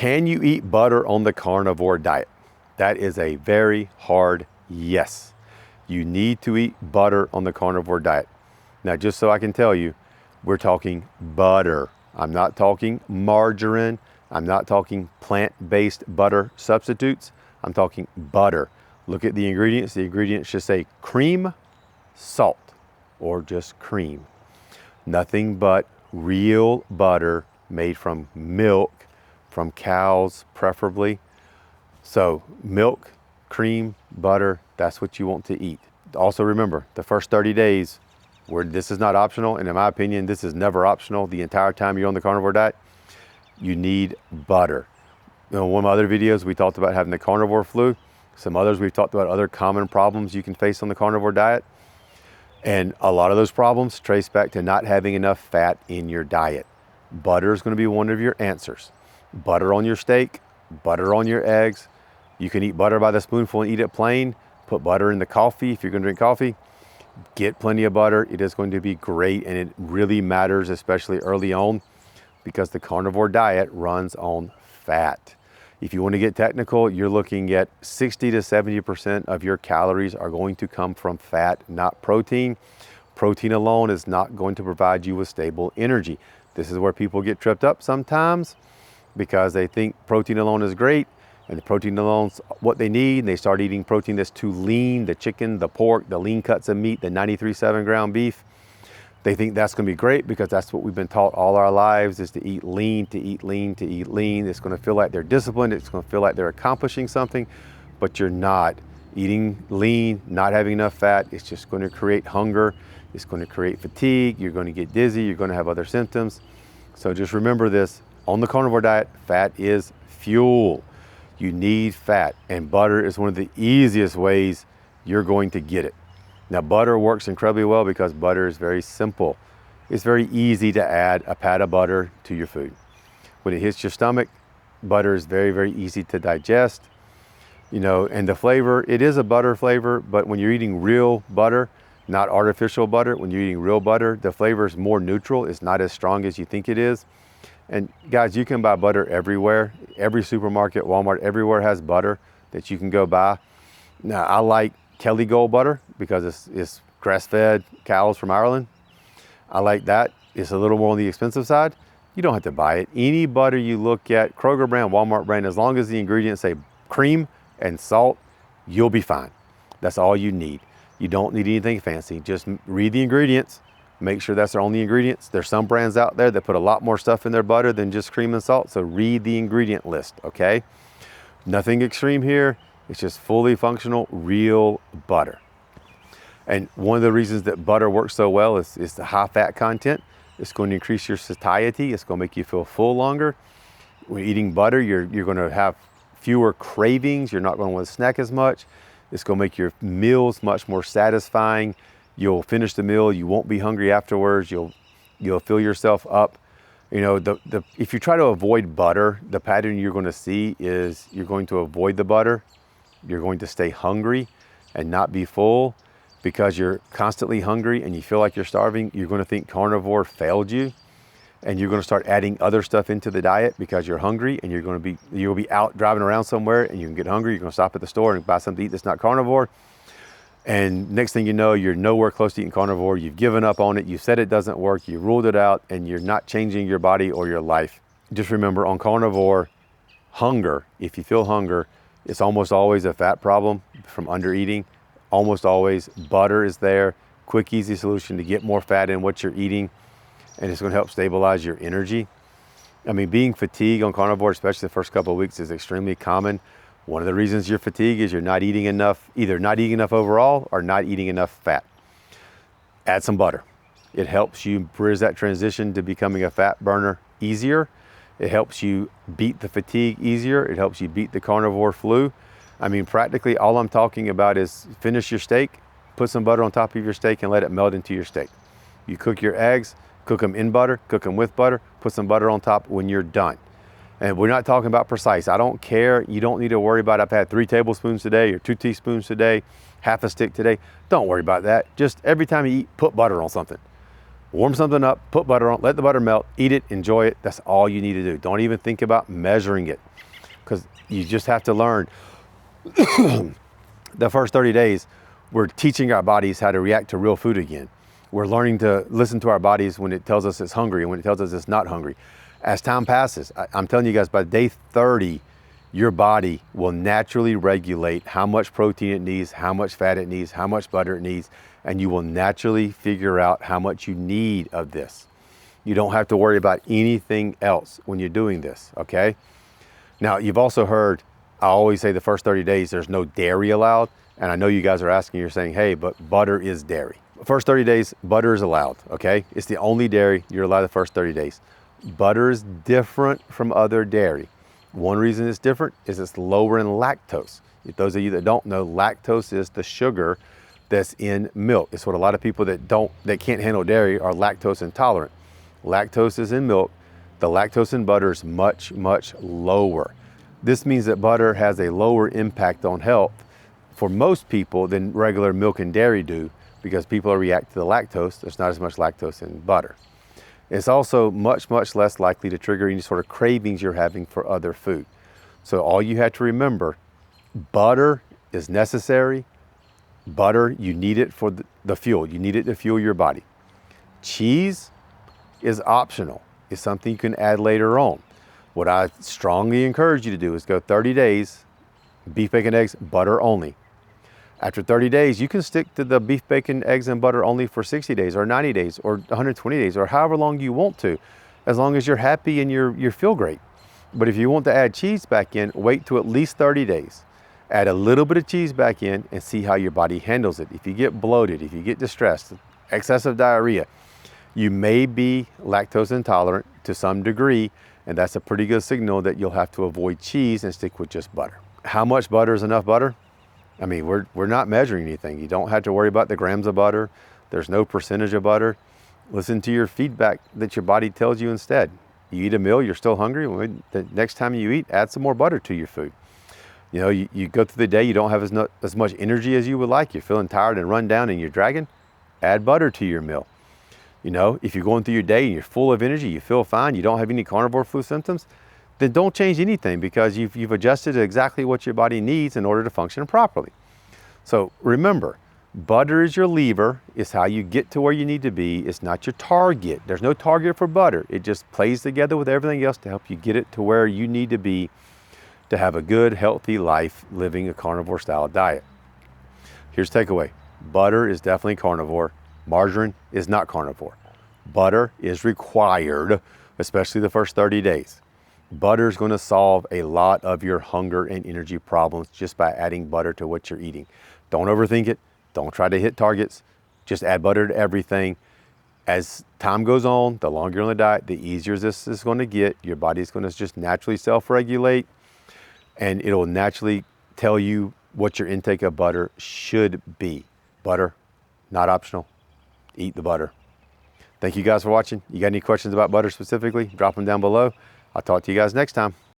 Can you eat butter on the carnivore diet? That is a very hard yes. You need to eat butter on the carnivore diet. Now, just so I can tell you, we're talking butter. I'm not talking margarine. I'm not talking plant-based butter substitutes. I'm talking butter. Look at the ingredients. The ingredients should say cream, salt, or just cream. Nothing but real butter made from milk, from cows preferably. So milk, cream, butter, that's what you want to eat. Also remember, the first 30 days, where this is not optional, and in my opinion, this is never optional the entire time you're on the carnivore diet, you need butter. You know, one of my other videos, we talked about having the carnivore flu. Some others, we've talked about other common problems you can face on the carnivore diet. And a lot of those problems trace back to not having enough fat in your diet. Butter is going to be one of your answers. Butter on your steak, butter on your eggs. You can eat butter by the spoonful and eat it plain. Put butter in the coffee if you're going to drink coffee. Get plenty of butter. It is going to be great, and it really matters, especially early on, because the carnivore diet runs on fat. If you want to get technical, you're looking at 60 to 70% of your calories are going to come from fat, not protein. Protein alone is not going to provide you with stable energy. This is where people get tripped up sometimes because they think protein alone is great, and the protein alone's what they need, and they start eating protein that's too lean, the chicken, the pork, the lean cuts of meat, the 93.7 ground beef. They think that's going to be great because that's what we've been taught all our lives, is to eat lean, to eat lean, to eat lean. It's going to feel like they're disciplined. It's going to feel like they're accomplishing something, but you're not. Eating lean, not having enough fat, it's just going to create hunger. It's going to create fatigue. You're going to get dizzy. You're going to have other symptoms. So just remember this. On the carnivore diet, fat is fuel. You need fat, and butter is one of the easiest ways you're going to get it. Now, butter works incredibly well because butter is very simple. It's very easy to add a pat of butter to your food. When it hits your stomach, butter is very, very easy to digest. You know, and the flavor, it is a butter flavor, but when you're eating real butter, not artificial butter, when you're eating real butter, the flavor is more neutral. It's not as strong as you think it is. And guys, you can buy butter everywhere. Every supermarket, Walmart, everywhere has butter that you can go buy. Now, I like Kelly Gold butter because it's grass-fed cows from Ireland. I like that. It's a little more on the expensive side. You don't have to buy it. Any butter you look at, Kroger brand, Walmart brand, as long as the ingredients say cream and salt, you'll be fine. That's all you need. You don't need anything fancy. Just read the ingredients. Make sure that's their only ingredients. There's some brands out there that put a lot more stuff in their butter than just cream and salt. So read the ingredient list, okay? Nothing extreme here. It's just fully functional, real butter. And one of the reasons that butter works so well is the high fat content. It's going to increase your satiety. It's going to make you feel full longer. When eating butter, you're going to have fewer cravings. You're not going to want to snack as much. It's going to make your meals much more satisfying. You'll finish the meal. You won't be hungry afterwards. You'll fill yourself up. You know, if you try to avoid butter, the pattern you're going to see is you're going to avoid the butter. You're going to stay hungry and not be full because you're constantly hungry and you feel like you're starving. You're going to think carnivore failed you, and you're going to start adding other stuff into the diet because you're hungry, and you'll be out driving around somewhere and you can get hungry. You're going to stop at the store and buy something to eat that's not carnivore. And next thing you know, you're nowhere close to eating carnivore. You've given up on it. You said it doesn't work. You ruled it out, and you're not changing your body or your life. Just remember, on carnivore, hunger, if you feel hunger, it's almost always a fat problem from undereating. Almost always. Butter is there. Quick, easy solution to get more fat in what you're eating, and it's going to help stabilize your energy. I mean, being fatigued on carnivore, especially the first couple of weeks, is extremely common. One of the reasons you're fatigued is you're not eating enough, either not eating enough overall or not eating enough fat. Add some butter. It helps you bridge that transition to becoming a fat burner easier. It helps you beat the fatigue easier. It helps you beat the carnivore flu. I mean, practically all I'm talking about is finish your steak, put some butter on top of your steak and let it melt into your steak. You cook your eggs, cook them in butter, cook them with butter, put some butter on top when you're done. And we're not talking about precise. I don't care. You don't need to worry about I've had 3 tablespoons today or 2 teaspoons today, half a stick today. Don't worry about that. Just every time you eat, put butter on something. Warm something up, put butter on, let the butter melt, eat it, enjoy it. That's all you need to do. Don't even think about measuring it, because you just have to learn. The first 30 days, we're teaching our bodies how to react to real food again. We're learning to listen to our bodies when it tells us it's hungry and when it tells us it's not hungry. As time passes, I'm telling you guys, by day 30, your body will naturally regulate how much protein it needs, how much fat it needs, how much butter it needs, and you will naturally figure out how much you need of this. You don't have to worry about anything else when you're doing this, okay? Now, you've also heard, I always say the first 30 days, there's no dairy allowed. And I know you guys are asking, you're saying, hey, but butter is dairy. First 30 days, butter is allowed, okay? It's the only dairy you're allowed the first 30 days. Butter is different from other dairy. One reason it's different is it's lower in lactose. If those of you that don't know, lactose is the sugar that's in milk. It's what a lot of people that can't handle dairy are lactose intolerant. Lactose is in milk. The lactose in butter is much, much lower. This means that butter has a lower impact on health for most people than regular milk and dairy do, because people react to the lactose. There's not as much lactose in butter. It's also much, much less likely to trigger any sort of cravings you're having for other food. So all you have to remember, butter is necessary. Butter, you need it for the fuel. You need it to fuel your body. Cheese is optional. It's something you can add later on. What I strongly encourage you to do is go 30 days, beef, bacon, eggs, butter only. After 30 days, you can stick to the beef, bacon, eggs, and butter only for 60 days or 90 days or 120 days or however long you want to, as long as you're happy and you feel great. But if you want to add cheese back in, wait till at least 30 days. Add a little bit of cheese back in and see how your body handles it. If you get bloated, if you get distressed, excessive diarrhea, you may be lactose intolerant to some degree, and that's a pretty good signal that you'll have to avoid cheese and stick with just butter. How much butter is enough butter? I mean, we're not measuring anything. You don't have to worry about the grams of butter. There's no percentage of butter. Listen to your feedback that your body tells you instead. You eat a meal, you're still hungry. Well, the next time you eat, add some more butter to your food. You know, you go through the day, you don't have as much energy as you would like. You're feeling tired and run down and you're dragging. Add butter to your meal. You know, if you're going through your day and you're full of energy, you feel fine, you don't have any carnivore flu symptoms, then don't change anything, because you've adjusted exactly what your body needs in order to function properly. So remember, butter is your lever. It's how you get to where you need to be. It's not your target. There's no target for butter. It just plays together with everything else to help you get it to where you need to be to have a good, healthy life living a carnivore style diet. Here's takeaway. Butter is definitely carnivore. Margarine is not carnivore. Butter is required, especially the first 30 days. Butter is going to solve a lot of your hunger and energy problems just by adding butter to what you're eating. Don't overthink it. Don't try to hit targets. Just add butter to everything. As time goes on, the longer you're on the diet, the easier this is going to get. Your body's going to just naturally self-regulate, and it'll naturally tell you what your intake of butter should be. Butter, not optional. Eat the butter. Thank you guys for watching. You got any questions about butter specifically? Drop them down below. I'll talk to you guys next time.